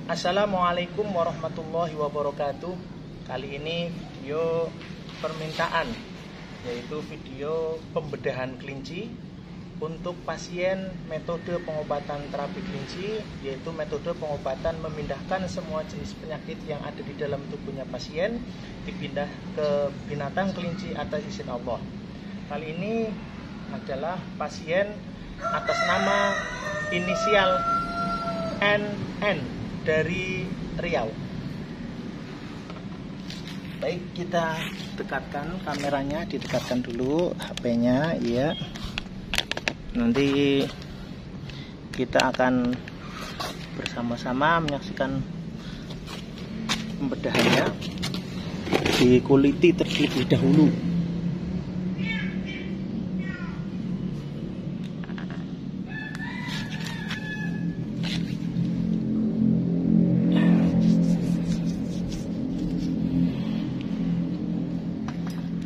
Assalamualaikum warahmatullahi wabarakatuh. Kali ini video permintaan, yaitu video pembedahan kelinci untuk pasien metode pengobatan terapi kelinci, yaitu metode pengobatan memindahkan semua jenis penyakit yang ada di dalam tubuhnya pasien dipindah ke binatang kelinci atas izin Allah. Kali ini adalah pasien atas nama inisial NN dari Riau. Baik, kita dekatkan kameranya, didekatkan dulu HP-nya, ya. Nanti kita akan bersama-sama menyaksikan pembedahannya. Dikuliti terlebih dahulu.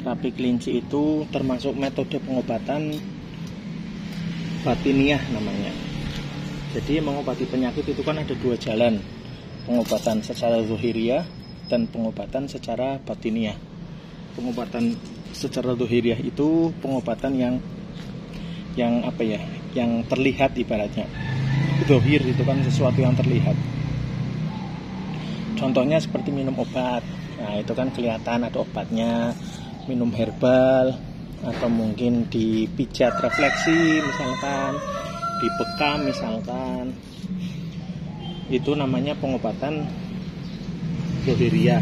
Terapi kelinci itu termasuk metode pengobatan batiniah namanya. Jadi mengobati penyakit itu kan ada dua jalan, pengobatan secara zahiriyah dan pengobatan secara batiniah. Pengobatan secara zahiriyah itu pengobatan yang terlihat ibaratnya. Zahir itu kan sesuatu yang terlihat. Contohnya seperti minum obat. Nah, itu kan kelihatan ada obatnya. Minum herbal, atau mungkin dipijat refleksi misalkan, dibekam misalkan, itu namanya pengobatan zahiriyah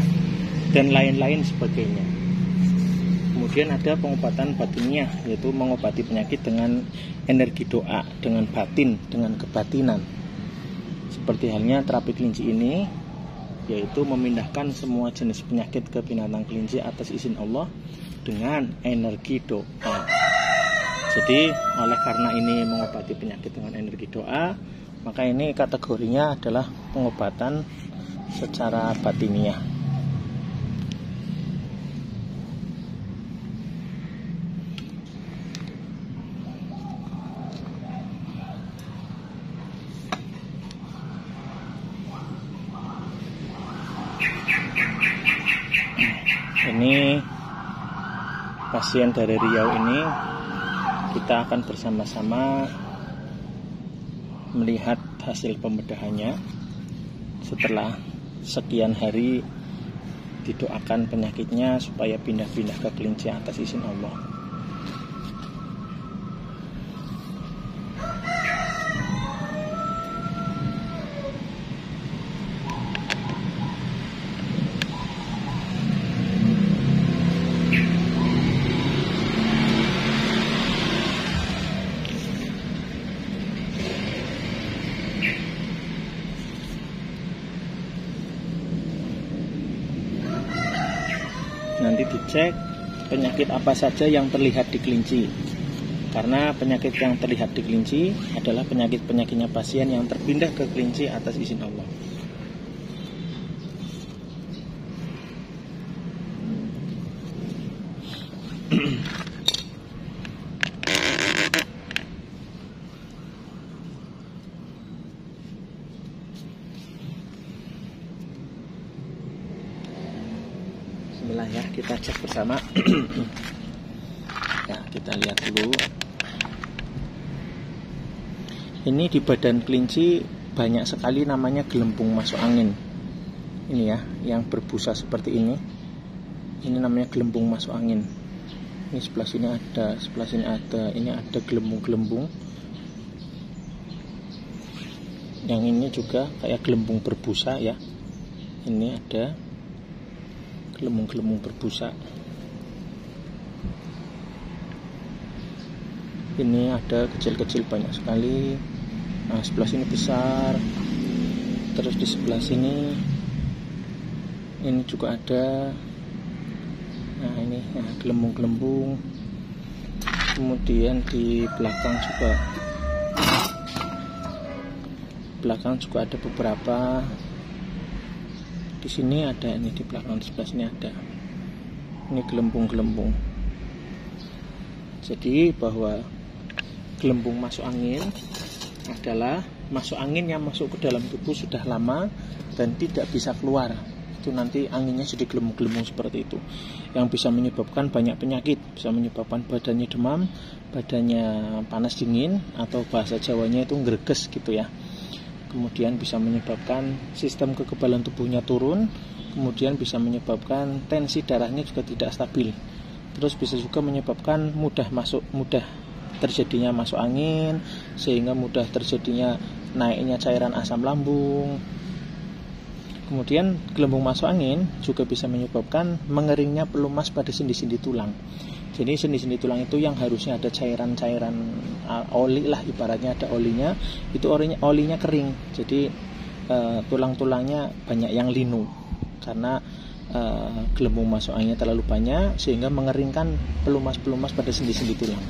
dan lain-lain sebagainya. Kemudian ada pengobatan batiniah, yaitu mengobati penyakit dengan energi doa, dengan batin, dengan kebatinan. Seperti halnya terapi kelinci ini, yaitu memindahkan semua jenis penyakit ke binatang kelinci atas izin Allah dengan energi doa. Jadi oleh karena ini mengobati penyakit dengan energi doa, maka ini kategorinya adalah pengobatan secara batiniah. Ini pasien dari Riau ini, kita akan bersama-sama melihat hasil pembedahannya setelah sekian hari didoakan penyakitnya supaya pindah-pindah ke kelinci atas izin Allah. Nanti dicek penyakit apa saja yang terlihat di kelinci, karena penyakit yang terlihat di kelinci adalah penyakit-penyakitnya pasien yang terpindah ke kelinci atas izin Allah. Bismillah ya, kita cek bersama. Ya, kita lihat dulu. Ini di badan kelinci banyak sekali namanya gelembung masuk angin. Ini ya, yang berbusa seperti ini. Ini namanya gelembung masuk angin. Ini sebelah sini ada, sebelah sini ada. Ini ada gelembung-gelembung. Yang ini juga kayak gelembung berbusa ya. Ini ada gelembung-gelembung berbusa. Ini ada kecil-kecil banyak sekali. Nah, sebelah sini besar. Terus di sebelah sini ini juga ada. Nah, ini gelembung-gelembung. Kemudian di belakang juga ada beberapa. Di sini ada, ini di belakang sebelah sini ada. Ini gelembung-gelembung. Jadi bahwa gelembung masuk angin adalah masuk angin yang masuk ke dalam tubuh sudah lama dan tidak bisa keluar. Itu nanti anginnya jadi gelembung-gelembung seperti itu, yang bisa menyebabkan banyak penyakit, bisa menyebabkan badannya demam, badannya panas dingin, atau bahasa Jawanya itu ngreges gitu ya. Kemudian bisa menyebabkan sistem kekebalan tubuhnya turun, kemudian bisa menyebabkan tensi darahnya juga tidak stabil. Terus bisa juga menyebabkan mudah terjadinya masuk angin, sehingga mudah terjadinya naiknya cairan asam lambung. Kemudian gelembung masuk angin juga bisa menyebabkan mengeringnya pelumas pada sendi-sendi tulang. Jadi sendi-sendi tulang itu yang harusnya ada cairan-cairan oli lah, ibaratnya ada olinya, itu olinya kering. Jadi tulang-tulangnya banyak yang linu karena gelembung masuk anginnya terlalu banyak, sehingga mengeringkan pelumas-pelumas pada sendi-sendi tulang.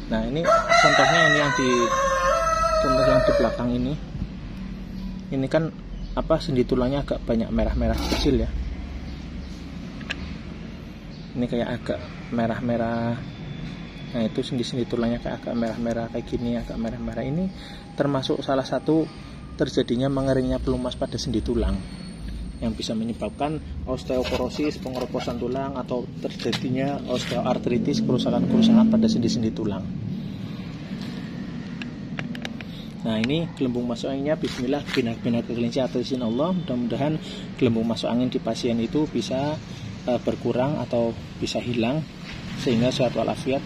Nah, ini contohnya ini yang di belakang ini. Ini kan sendi tulangnya agak banyak merah-merah kecil ya. Ini kayak agak merah-merah. Nah, itu sendi-sendi tulangnya kayak agak merah-merah kayak gini, agak merah-merah. Ini termasuk salah satu terjadinya mengeringnya pelumas pada sendi tulang, yang bisa menyebabkan osteoporosis, pengeroposan tulang, atau terjadinya osteoartritis, kerusakan-kerusakan pada sendi-sendi tulang. Nah, ini gelembung masuk anginnya, bismillah, pindah-pindah ke kelinci atas izin Allah. Mudah-mudahan gelembung masuk angin di pasien itu bisa berkurang atau bisa hilang, sehingga sehat walafiat.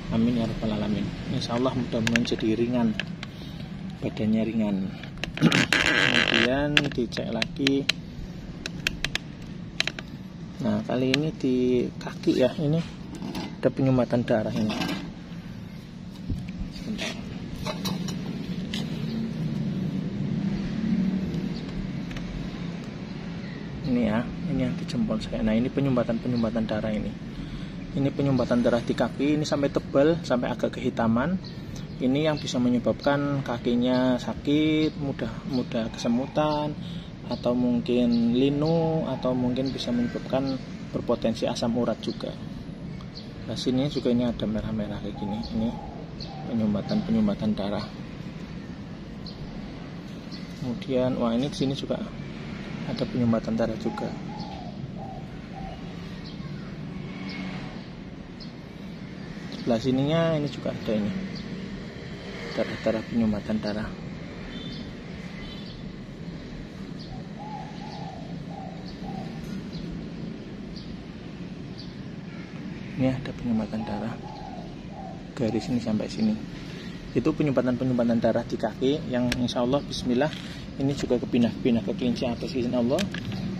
Amin ya rabbal alamin. Insyaallah mudah-mudahan jadi ringan, badannya ringan. Kemudian dicek lagi. Nah, kali ini di kaki ya, ini ada penyumbatan darah ini. Sebentar. Ini ya, ini yang di jempol saya. Nah, ini penyumbatan darah ini. Ini penyumbatan darah di kaki, ini sampai tebal, sampai agak kehitaman. Ini yang bisa menyebabkan kakinya sakit, mudah kesemutan, atau mungkin linu, atau mungkin bisa menyebabkan berpotensi asam urat juga. Nah, sini juga ini ada merah-merah kayak gini. Ini penyumbatan darah. Kemudian ini sini juga ada penyumbatan darah juga. Sebelah sininya ini juga ada ini darah penyumbatan darah. Ini ada penyumbatan darah garis ini sampai sini. Itu penyumbatan darah di kaki yang insya Allah bismillah ini juga kepindah-pindah ke kelinci atas izin Allah.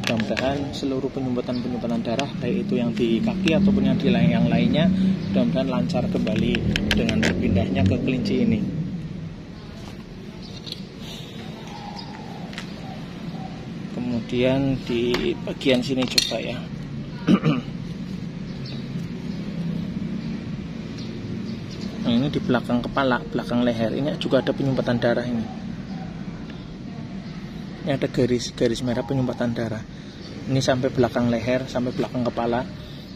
Mudah-mudahan seluruh penyumbatan darah, baik itu yang di kaki ataupun yang di yang lainnya, mudah-mudahan lancar kembali dengan berpindahnya ke kelinci ini. Kemudian di bagian sini coba ya. Nah, ini di belakang kepala, belakang leher, ini juga ada penyumbatan darah ini. Ini ada garis merah penyumbatan darah. Ini sampai belakang leher, sampai belakang kepala.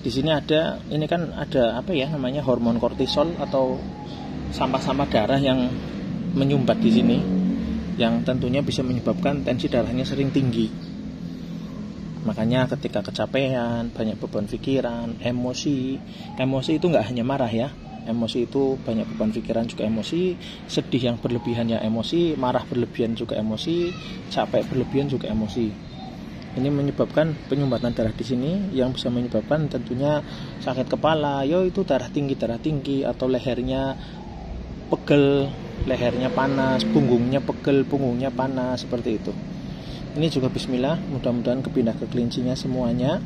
Di sini ada, ini kan ada namanya hormon kortisol atau sampah-sampah darah yang menyumbat di sini, yang tentunya bisa menyebabkan tensi darahnya sering tinggi. Makanya ketika kecapean, banyak beban pikiran, emosi itu nggak hanya marah ya. Emosi itu banyak beban pikiran juga emosi, sedih yang berlebihan ya emosi, marah berlebihan juga emosi, capek berlebihan juga emosi. Ini menyebabkan penyumbatan darah di sini yang bisa menyebabkan tentunya sakit kepala, itu darah tinggi atau lehernya pegel, lehernya panas, punggungnya pegel, punggungnya panas, seperti itu. Ini juga bismillah, mudah-mudahan kepindah ke kelincinya semuanya,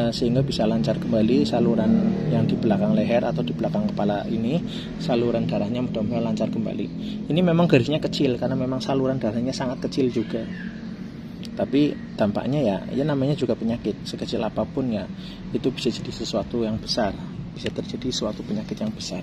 sehingga bisa lancar kembali saluran yang di belakang leher atau di belakang kepala ini, saluran darahnya mudah-mudahan lancar kembali. Ini memang garisnya kecil karena memang saluran darahnya sangat kecil juga. Tapi dampaknya ya namanya juga penyakit, sekecil apapun ya itu bisa jadi sesuatu yang besar, bisa terjadi suatu penyakit yang besar.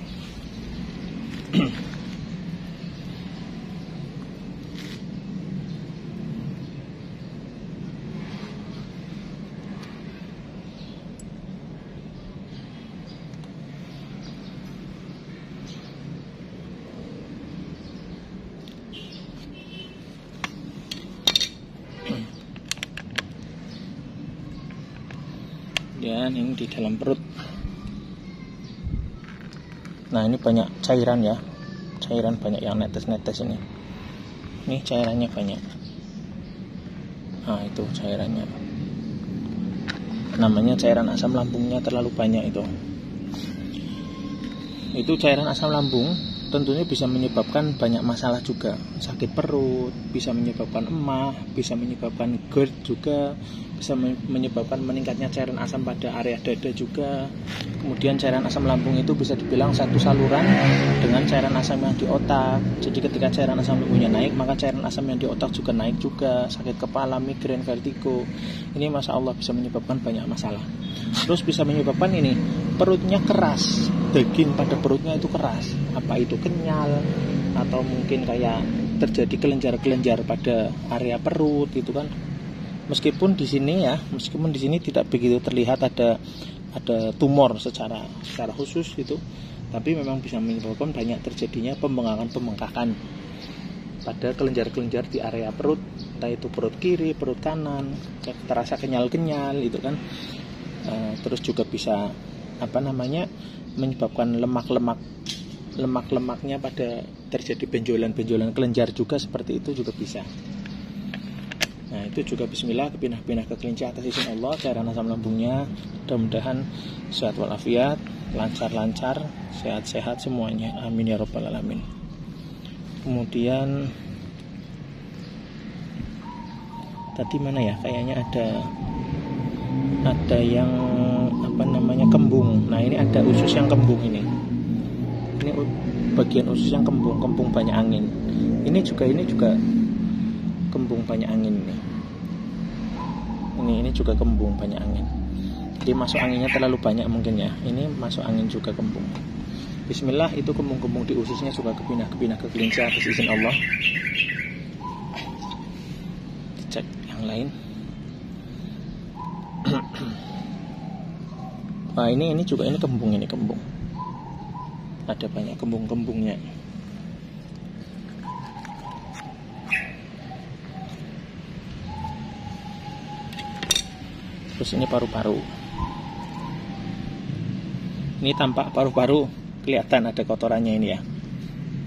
Kemudian ini di dalam perut. Nah ini banyak cairan ya, cairan banyak yang netes-netes ini. Ini cairannya banyak. Nah itu cairannya. Namanya cairan asam lambungnya terlalu banyak itu. Itu cairan asam lambung tentunya bisa menyebabkan banyak masalah juga. Sakit perut, bisa menyebabkan emah, bisa menyebabkan GERD juga, bisa menyebabkan meningkatnya cairan asam pada area dada juga. Kemudian cairan asam lambung itu bisa dibilang satu saluran dengan cairan asam yang di otak. Jadi ketika cairan asam lambungnya naik, maka cairan asam yang di otak juga naik juga. Sakit kepala, migrain, vertigo. Ini Masya Allah bisa menyebabkan banyak masalah. Terus bisa menyebabkan ini, perutnya keras, daging pada perutnya itu keras. Apa itu kenyal, atau mungkin kayak terjadi kelenjar-kelenjar pada area perut gitu kan. Meskipun di sini tidak begitu terlihat ada tumor secara khusus gitu, tapi memang bisa menyebabkan banyak terjadinya pembengkakan pada kelenjar-kelenjar di area perut, entah itu perut kiri, perut kanan, terasa kenyal-kenyal gitu kan. Terus juga bisa menyebabkan lemak-lemaknya pada terjadi benjolan-benjolan kelenjar juga, seperti itu juga bisa. Nah itu juga bismillah, kepindah-pindah ke kelinci atas izin Allah cairan asam lambungnya. Mudah-mudahan sehat walafiat, lancar-lancar, sehat-sehat semuanya, amin ya rabbal alamin. Kemudian tadi mana ya, kayaknya ada yang kembung. Nah ini ada usus yang kembung ini bagian usus yang kembung banyak angin. Ini juga kembung banyak angin ini juga kembung banyak angin. Jadi masuk anginnya terlalu banyak mungkin ya. Ini masuk angin juga kembung. Bismillah, itu kembung-kembung di ususnya juga kepindah ke kelinci atas izin Allah. Cek yang lain. Nah ini juga kembung, ada banyak kembung-kembungnya. Terus ini paru-paru. Ini tampak paru-paru, kelihatan ada kotorannya ini ya.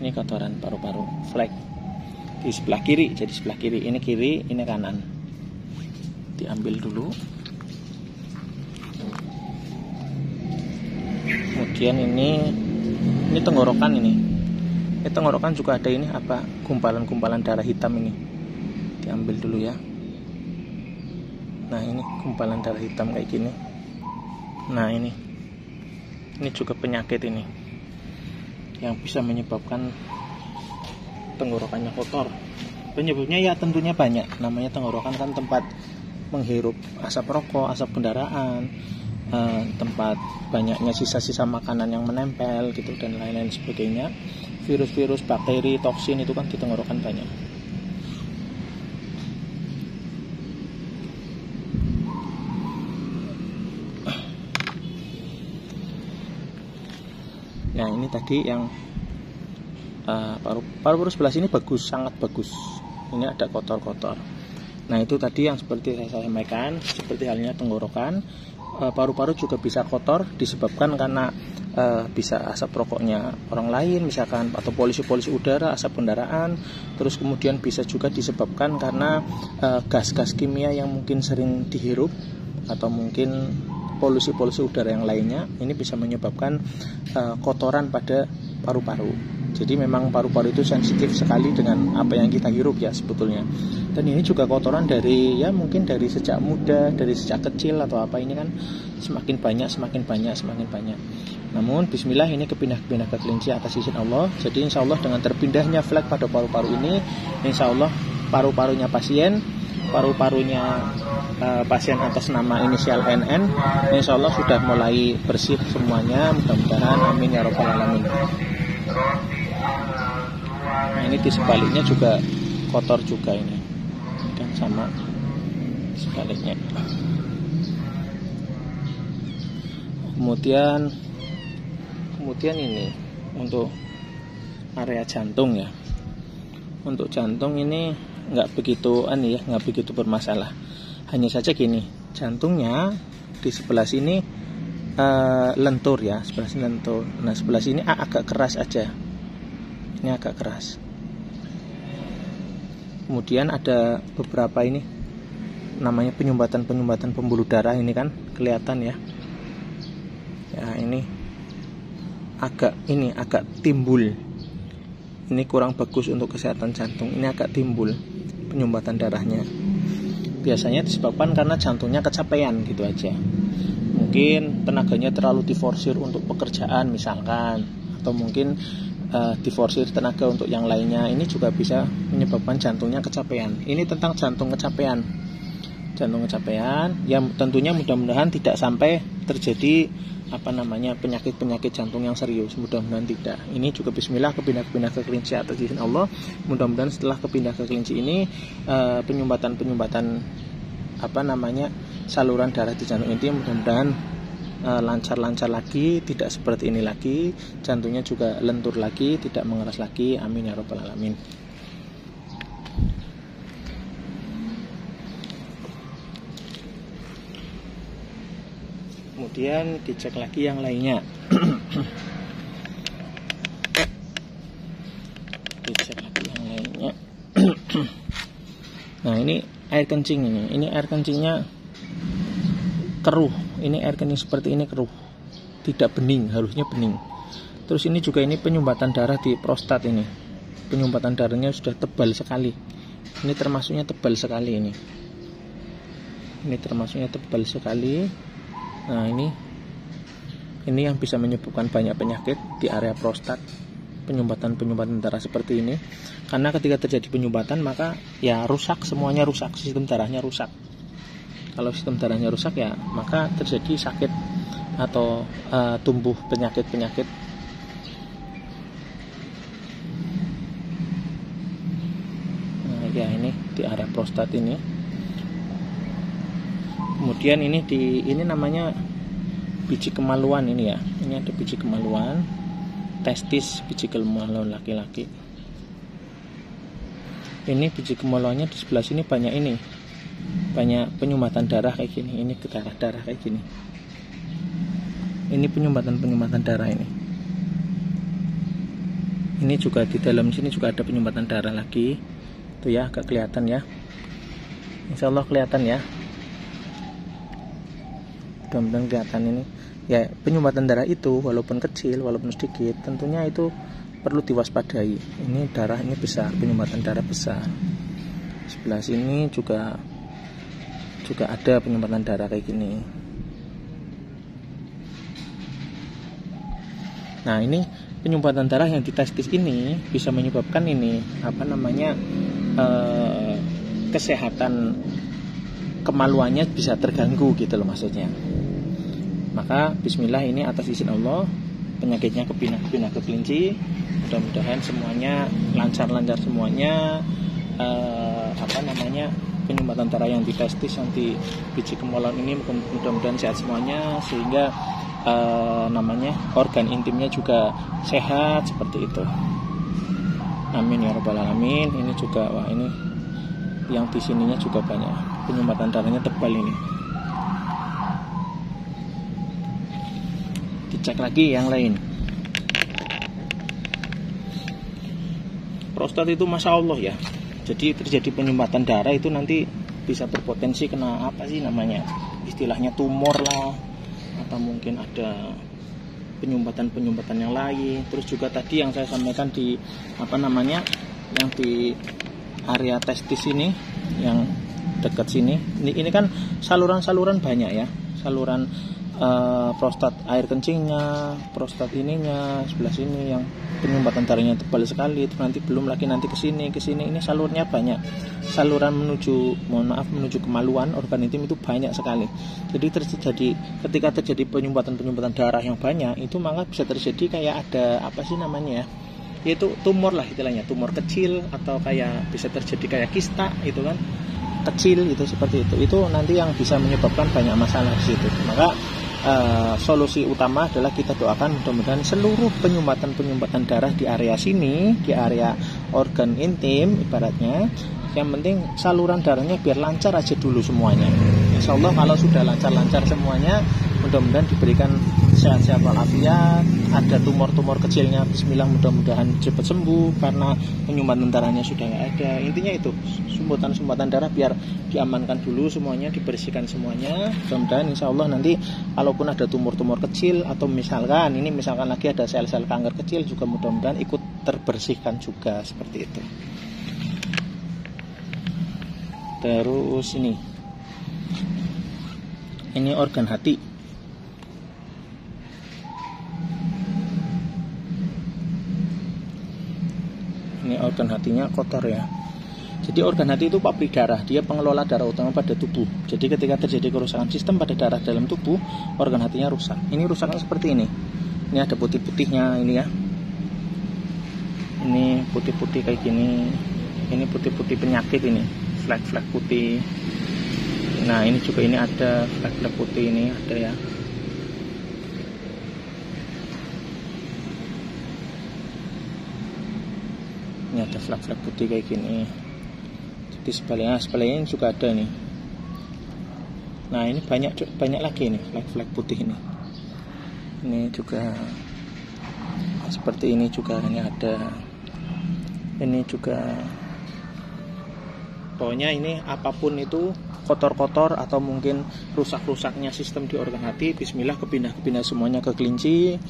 Ini kotoran paru-paru, flek di sebelah kiri. Jadi sebelah kiri, ini kiri, ini kanan. Diambil dulu. Kemudian ini tenggorokan ini. Ini tenggorokan juga ada ini gumpalan-gumpalan darah hitam ini. Diambil dulu ya. Nah ini gumpalan darah hitam kayak gini. Nah ini juga penyakit ini yang bisa menyebabkan tenggorokannya kotor. Penyebabnya ya tentunya banyak. Namanya tenggorokan kan tempat menghirup asap rokok, asap kendaraan, tempat banyaknya sisa-sisa makanan yang menempel gitu, dan lain-lain sebagainya. Virus-virus, bakteri, toksin itu kan di tenggorokan banyak. Nah ini tadi yang paru-paru sebelah sini bagus, sangat bagus. Ini ada kotor-kotor. Nah itu tadi yang seperti saya sampaikan, seperti halnya tenggorokan. Paru-paru juga bisa kotor disebabkan karena bisa asap rokoknya orang lain misalkan, atau polusi udara, asap kendaraan. Terus kemudian bisa juga disebabkan karena gas-gas kimia yang mungkin sering dihirup, atau mungkin polusi udara yang lainnya. Ini bisa menyebabkan kotoran pada paru-paru. Jadi memang paru-paru itu sensitif sekali dengan apa yang kita hirup ya sebetulnya. Dan ini juga kotoran dari mungkin dari sejak muda, dari sejak kecil atau apa, ini kan semakin banyak. Namun bismillah, ini kepindah-pindah ke kelinci atas izin Allah. Jadi insya Allah dengan terpindahnya flek pada paru-paru ini, insya Allah paru-parunya pasien atas nama inisial NN, insya Allah sudah mulai bersih semuanya, mudah-mudahan, amin ya rabbal alamin. Nah ini di sebaliknya juga kotor juga ini, dan sama sebaliknya. Kemudian ini untuk area jantung ya. Untuk jantung ini nggak begitu bermasalah. Hanya saja gini, jantungnya di sebelah sini lentur ya, sebelah sini lentur. Nah sebelah sini agak keras aja, ini agak keras. Kemudian ada beberapa ini namanya penyumbatan pembuluh darah, ini kan kelihatan ya. Ya ini agak timbul. Ini kurang bagus untuk kesehatan jantung. Ini agak timbul penyumbatan darahnya. Biasanya disebabkan karena jantungnya kecapean gitu aja. Mungkin tenaganya terlalu diforsir untuk pekerjaan misalkan, atau mungkin diforsir tenaga untuk yang lainnya. Ini juga bisa menyebabkan jantungnya kecapean. Ini tentang jantung kecapean. Jantung kecapean, ya tentunya mudah-mudahan tidak sampai terjadi penyakit jantung yang serius. Mudah-mudahan tidak. Ini juga bismillah kepindah ke kelinci atas izin Allah. Mudah-mudahan setelah kepindah ke kelinci ini penyumbatan saluran darah di jantung ini mudah-mudahan lancar lagi, tidak seperti ini lagi, jantungnya juga lentur lagi, tidak mengeras lagi. Amin ya rabbal alamin. Kemudian dicek lagi yang lainnya. Dicek lagi yang lainnya. Nah ini air kencing ini air kencingnya keruh. Ini air kencing seperti ini keruh, tidak bening, harusnya bening. Terus ini juga ini penyumbatan darah di prostat ini. Penyumbatan darahnya sudah tebal sekali. Ini termasuknya tebal sekali ini. Ini termasuknya tebal sekali. Nah ini yang bisa menyebabkan banyak penyakit di area prostat, penyumbatan darah seperti ini. Karena ketika terjadi penyumbatan maka ya rusak, semuanya rusak, sistem darahnya rusak. Kalau sistem darahnya rusak ya maka terjadi sakit atau tumbuh penyakit-penyakit. Nah ya ini di area prostat ini. Kemudian ini namanya biji kemaluan ini ya. Ini ada biji kemaluan, testis, biji kemaluan laki-laki. Ini biji kemaluannya di sebelah sini banyak penyumbatan darah kayak gini. Ini darah kayak gini. Ini penyumbatan darah ini. Ini juga di dalam sini juga ada penyumbatan darah lagi. Tuh ya, agak kelihatan ya. Insya Allah kelihatan ya. Mudah-mudahan kelihatan ini. Ya, penyumbatan darah itu walaupun kecil, walaupun sedikit, tentunya itu perlu diwaspadai. Ini darah ini besar, penyumbatan darah besar. Sebelah sini juga ada penyumbatan darah kayak gini. Nah, ini penyumbatan darah yang di testis ini bisa menyebabkan ini kesehatan kemaluannya bisa terganggu gitu loh maksudnya. Maka bismillah ini atas izin Allah penyakitnya kepindah ke kelinci. Mudah-mudahan semuanya lancar semuanya. Penyumbatan darah yang di testis, yang di biji kemaluan ini mudah-mudahan sehat semuanya, sehingga organ intimnya juga sehat seperti itu. Amin ya rabbal alamin. Ini juga ini yang di sininya juga banyak penyumbatan darahnya tebal ini. Dicek lagi yang lain. Prostat itu masya Allah ya. Jadi terjadi penyumbatan darah itu nanti bisa berpotensi kena istilahnya tumor lah, atau mungkin ada penyumbatan yang lain. Terus juga tadi yang saya sampaikan di yang di area testis ini, yang dekat sini. Ini kan saluran banyak ya, saluran prostat air kencingnya, prostat ininya, sebelah sini yang penyumbatan darahnya tebal sekali. Itu nanti belum lagi nanti ke sini ini salurnya banyak. Saluran menuju kemaluan, organ intim itu banyak sekali. Jadi ketika terjadi penyumbatan darah yang banyak, itu maka bisa terjadi kayak ada yaitu tumor lah istilahnya, tumor kecil, atau kayak bisa terjadi kayak kista itu kan, kecil itu seperti itu. Itu nanti yang bisa menyebabkan banyak masalah di situ. Maka solusi utama adalah kita doakan mudah-mudahan seluruh penyumbatan darah di area sini, di area organ intim ibaratnya, yang penting saluran darahnya biar lancar aja dulu semuanya. Insya Allah kalau sudah lancar-lancar semuanya, mudah-mudahan diberikan sehat-sehat walafiat. Ada tumor-tumor kecilnya, bismillah mudah-mudahan cepat sembuh karena penyumbatan darahnya sudah nggak ada. Intinya itu, sumbatan darah biar diamankan dulu semuanya, dibersihkan semuanya. Mudah-mudahan insya Allah nanti kalaupun ada tumor-tumor kecil atau misalkan lagi ada sel-sel kanker kecil juga mudah-mudahan ikut terbersihkan juga seperti itu. Terus ini organ hati. Ini organ hatinya kotor ya. Jadi organ hati itu pabrik darah, dia pengelola darah utama pada tubuh. Jadi ketika terjadi kerusakan sistem pada darah dalam tubuh, organ hatinya rusak. Ini rusaknya seperti ini. Ini ada putih-putihnya ini ya. Ini putih-putih kayak gini. Ini putih-putih penyakit ini, flek-flek putih. Nah ini juga ini ada flek-flek putih ini ada ya. Ini ada flek-flek putih kayak gini. Jadi sebaliknya juga ada nih. Nah ini banyak lagi nih flek-flek putih ini. Ini juga seperti ini juga ini ada. Ini juga. Pokoknya ini apapun itu kotor-kotor atau mungkin rusak-rusaknya sistem di organ hati, bismillah kepindah semuanya ke kelinci.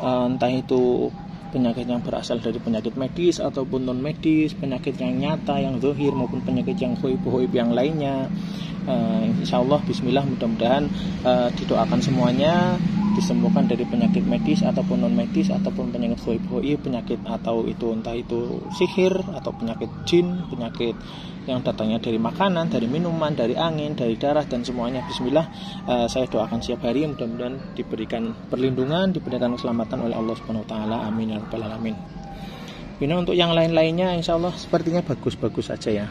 Entah itu penyakit yang berasal dari penyakit medis ataupun non medis, penyakit yang nyata, yang zahir maupun penyakit yang ghaib yang lainnya. Insya Allah bismillah mudah-mudahan didoakan semuanya disembuhkan dari penyakit medis ataupun non medis ataupun penyakit ghaib, penyakit atau itu entah itu sihir atau penyakit jin, penyakit yang datangnya dari makanan, dari minuman, dari angin, dari darah dan semuanya. Bismillah saya doakan setiap hari mudah-mudahan diberikan perlindungan, diberikan keselamatan oleh Allah Subhanahu wa taala. Amin ya rabbal alamin. Ini untuk yang lain-lainnya insya Allah sepertinya bagus-bagus saja ya.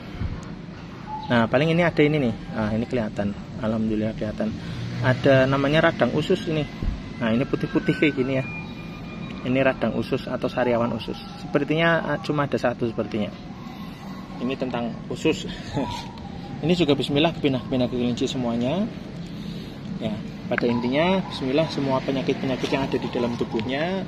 Nah paling ini ada ini nih. Nah ini kelihatan, alhamdulillah kelihatan. Ada namanya radang usus ini. Nah ini putih-putih kayak gini ya. Ini radang usus atau sariawan usus. Sepertinya cuma ada satu sepertinya. Ini tentang usus. Ini juga bismillah kepindah ke kelinci semuanya. Ya, pada intinya bismillah semua penyakit-penyakit yang ada di dalam tubuhnya,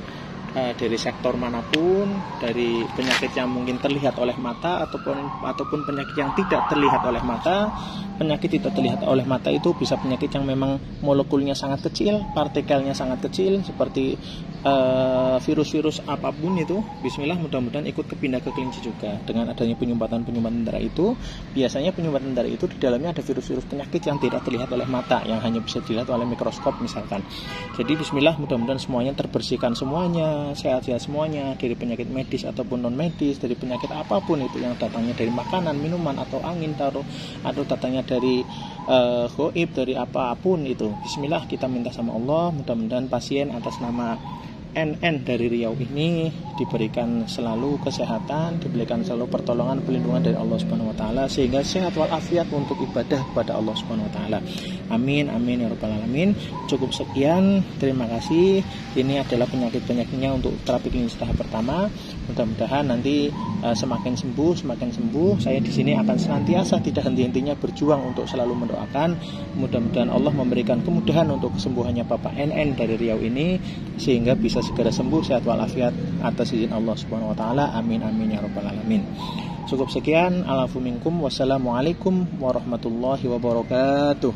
dari sektor manapun, dari penyakit yang mungkin terlihat oleh mata ataupun penyakit yang tidak terlihat oleh mata. Penyakit tidak terlihat oleh mata itu bisa penyakit yang memang molekulnya sangat kecil, partikelnya sangat kecil, seperti virus-virus apapun itu. Bismillah mudah-mudahan ikut kepindah ke kelinci juga. Dengan adanya penyumbatan darah itu, biasanya penyumbatan darah itu di dalamnya ada virus-virus penyakit yang tidak terlihat oleh mata, yang hanya bisa dilihat oleh mikroskop misalkan. Jadi bismillah mudah-mudahan semuanya terbersihkan semuanya, sehat-sehat semuanya, dari penyakit medis ataupun non medis, dari penyakit apapun itu yang datangnya dari makanan, minuman atau angin atau datangnya dari ghaib, dari apapun itu. Bismillah kita minta sama Allah, mudah-mudahan pasien atas nama NN dari Riau ini diberikan selalu kesehatan, diberikan selalu pertolongan, perlindungan dari Allah Subhanahu wa taala sehingga sehat walafiat untuk ibadah kepada Allah Subhanahu wa taala. Amin amin ya rabbal alamin. Cukup sekian, terima kasih. Ini adalah penyakit-penyakitnya untuk terapi klinis tahap pertama. Mudah-mudahan nanti semakin sembuh. Saya di sini akan senantiasa tidak henti-hentinya berjuang untuk selalu mendoakan. Mudah-mudahan Allah memberikan kemudahan untuk kesembuhannya Bapak NN dari Riau ini sehingga bisa segera sembuh sehat walafiat atas izin Allah Subhanahu wa taala. Amin amin ya rabbal alamin. Cukup sekian, alafu minkum, wassalamualaikum warahmatullahi wabarakatuh.